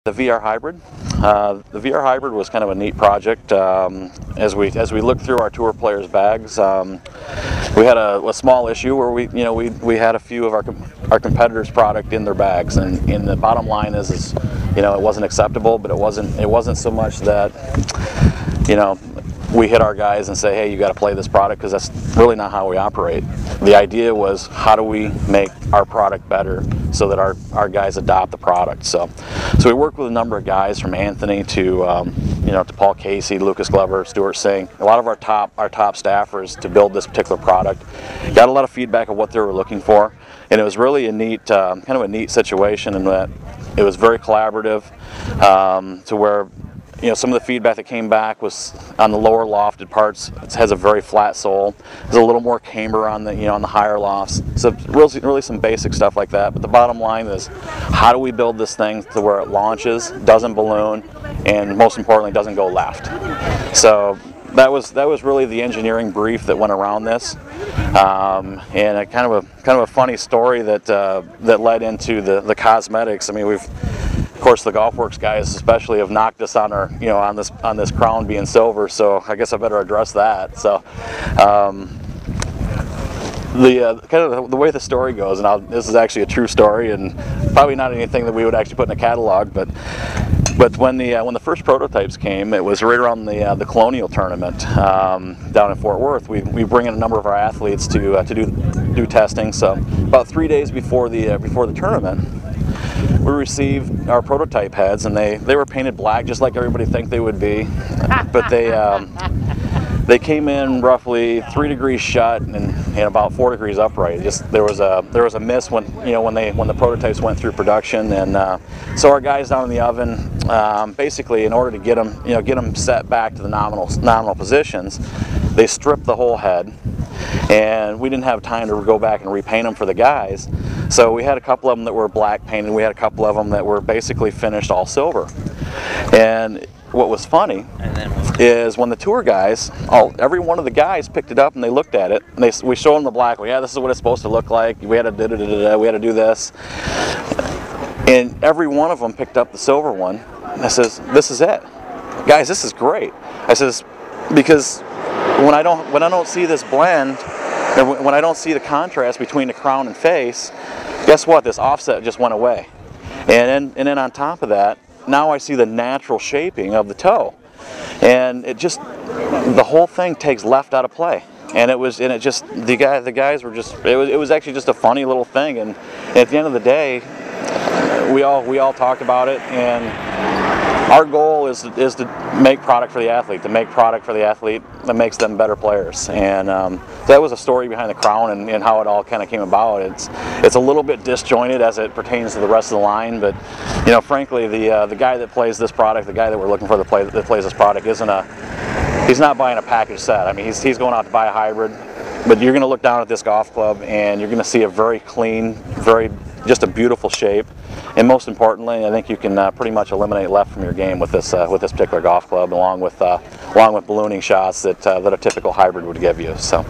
The VR Hybrid. The VR Hybrid was kind of a neat project. As we looked through our tour players' bags, we had a small issue where we had a few of our competitors' product in their bags, and the bottom line is it wasn't acceptable, but it wasn't so much that we hit our guys and say, hey, you got to play this product, because that's really not how we operate. The idea was, how do we make our product better so that our guys adopt the product? So we worked with a number of guys, from Anthony to to Paul Casey, Lucas Glover, Stuart Singh, a lot of our top staffers, to build this particular product. Got a lot of feedback of what they were looking for, and it was really a neat kind of a neat situation in that it was very collaborative, to where some of the feedback that came back was on the lower lofted parts. It has a very flat sole. There's a little more camber on the on the higher lofts. So really some basic stuff like that. But the bottom line is, how do we build this thing to where it launches, doesn't balloon, and most importantly doesn't go left? So that was really the engineering brief that went around this, and a kind of a funny story that led into the cosmetics. I mean, of course, the Golfworks guys especially have knocked us on our, on this crown being silver, so I guess I better address that. So, the way the story goes, and this is actually a true story, and probably not anything that we would actually put in a catalog, but when the first prototypes came, it was right around the Colonial tournament down in Fort Worth. We bring in a number of our athletes to do testing. So about 3 days before the tournament, we received our prototype heads, and they were painted black, just like everybody think they would be, but they came in roughly 3 degrees shut and about 4 degrees upright. Just there was a miss when when the prototypes went through production, and so our guys down in the oven, basically, in order to get them set back to the nominal positions, they stripped the whole head. And we didn't have time to go back and repaint them for the guys, so we had a couple of them that were black painted. We had a couple of them that were basically finished all silver. And what was funny is when the tour guys, every one of the guys picked it up and they looked at it, and we showed them the black. Well, yeah, this is what it's supposed to look like. We had to we had to do this, and every one of them picked up the silver one. And I says, "This is it, guys. This is great." I says, because when I don't see this blend, and when I don't see the contrast between the crown and face, guess what? This offset just went away. And then on top of that, now I see the natural shaping of the toe, and the whole thing takes left out of play. And the guys were just, it was actually just a funny little thing. And at the end of the day, we all talked about it, and our goal is to make product for the athlete, that makes them better players. And that was a story behind the crown and how it all kind of came about. It's a little bit disjointed as it pertains to the rest of the line, but frankly, the guy that plays this product, the guy that we're looking for that plays this product, he's not buying a package set. I mean, he's going out to buy a hybrid. But you're going to look down at this golf club, and you're going to see a very clean, just a beautiful shape. And most importantly, I think you can pretty much eliminate left from your game with this particular golf club, along with ballooning shots that a typical hybrid would give you. So.